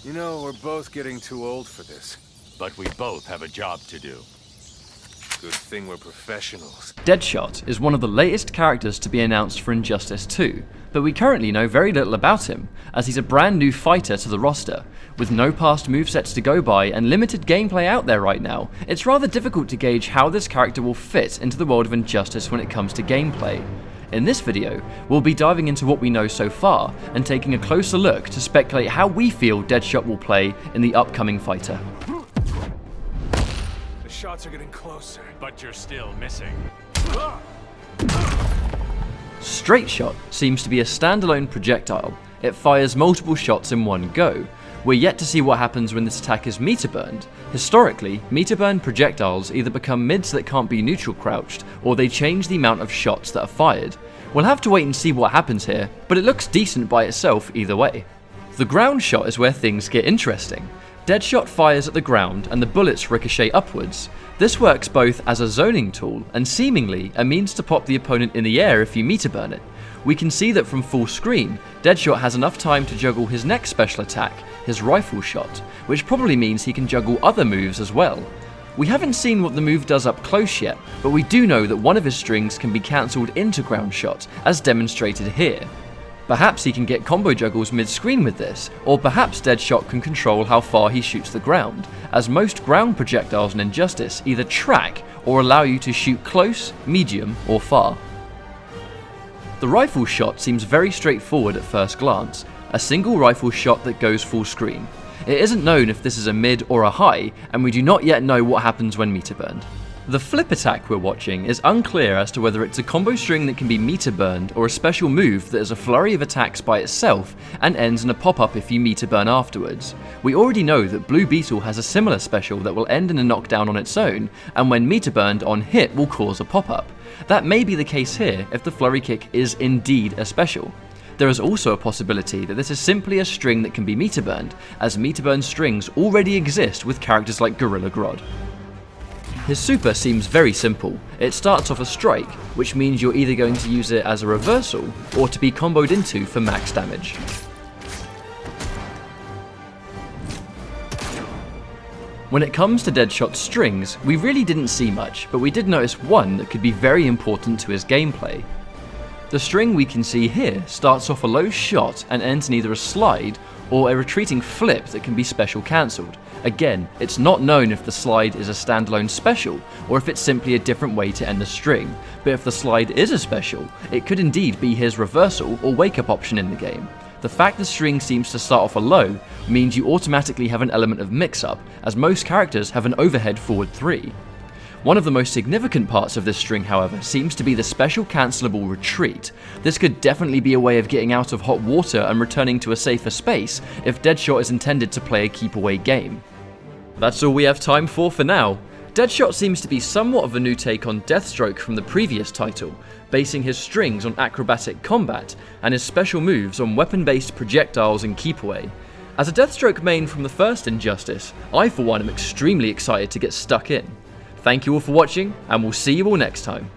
You know, we're both getting too old for this. But we both have a job to do. Good thing we're professionals. Deadshot is one of the latest characters to be announced for Injustice 2, but we currently know very little about him, as he's a brand new fighter to the roster. With no past movesets to go by and limited gameplay out there right now, it's rather difficult to gauge how this character will fit into the world of Injustice when it comes to gameplay. In this video, we'll be diving into what we know so far, and taking a closer look to speculate how we feel Deadshot will play in the upcoming fighter. The shots are getting closer. But you're still missing. Straight Shot seems to be a standalone projectile. It fires multiple shots in one go. We're yet to see what happens when this attack is meter burned. Historically, meter burned projectiles either become mids that can't be neutral crouched, or they change the amount of shots that are fired. We'll have to wait and see what happens here, but it looks decent by itself either way. The ground shot is where things get interesting. Deadshot fires at the ground and the bullets ricochet upwards. This works both as a zoning tool and seemingly a means to pop the opponent in the air if you meter burn it. We can see that from full screen, Deadshot has enough time to juggle his next special attack, his rifle shot, which probably means he can juggle other moves as well. We haven't seen what the move does up close yet, but we do know that one of his strings can be cancelled into ground shot, as demonstrated here. Perhaps he can get combo juggles mid-screen with this, or perhaps Deadshot can control how far he shoots the ground, as most ground projectiles in Injustice either track or allow you to shoot close, medium, or far. The rifle shot seems very straightforward at first glance, a single rifle shot that goes full screen. It isn't known if this is a mid or a high, and we do not yet know what happens when meter burned. The flip attack we're watching is unclear as to whether it's a combo string that can be meter burned or a special move that is a flurry of attacks by itself and ends in a pop-up if you meter burn afterwards. We already know that Blue Beetle has a similar special that will end in a knockdown on its own, and when meter burned on hit will cause a pop-up. That may be the case here if the flurry kick is indeed a special. There is also a possibility that this is simply a string that can be meter burned, as meter burn strings already exist with characters like Gorilla Grodd. His super seems very simple. It starts off a strike, which means you're either going to use it as a reversal or to be comboed into for max damage. When it comes to Deadshot's strings, we really didn't see much, but we did notice one that could be very important to his gameplay. The string we can see here starts off a low shot and ends in either a slide or a retreating flip that can be special cancelled. Again, it's not known if the slide is a standalone special or if it's simply a different way to end the string, but if the slide is a special, it could indeed be his reversal or wake up option in the game. The fact the string seems to start off a low means you automatically have an element of mix-up, as most characters have an overhead forward 3. One of the most significant parts of this string, however, seems to be the special cancelable retreat. This could definitely be a way of getting out of hot water and returning to a safer space if Deadshot is intended to play a keep-away game. That's all we have time for now. Deadshot seems to be somewhat of a new take on Deathstroke from the previous title, basing his strings on acrobatic combat and his special moves on weapon-based projectiles and keep-away. As a Deathstroke main from the first Injustice, I for one am extremely excited to get stuck in. Thank you all for watching, and we'll see you all next time.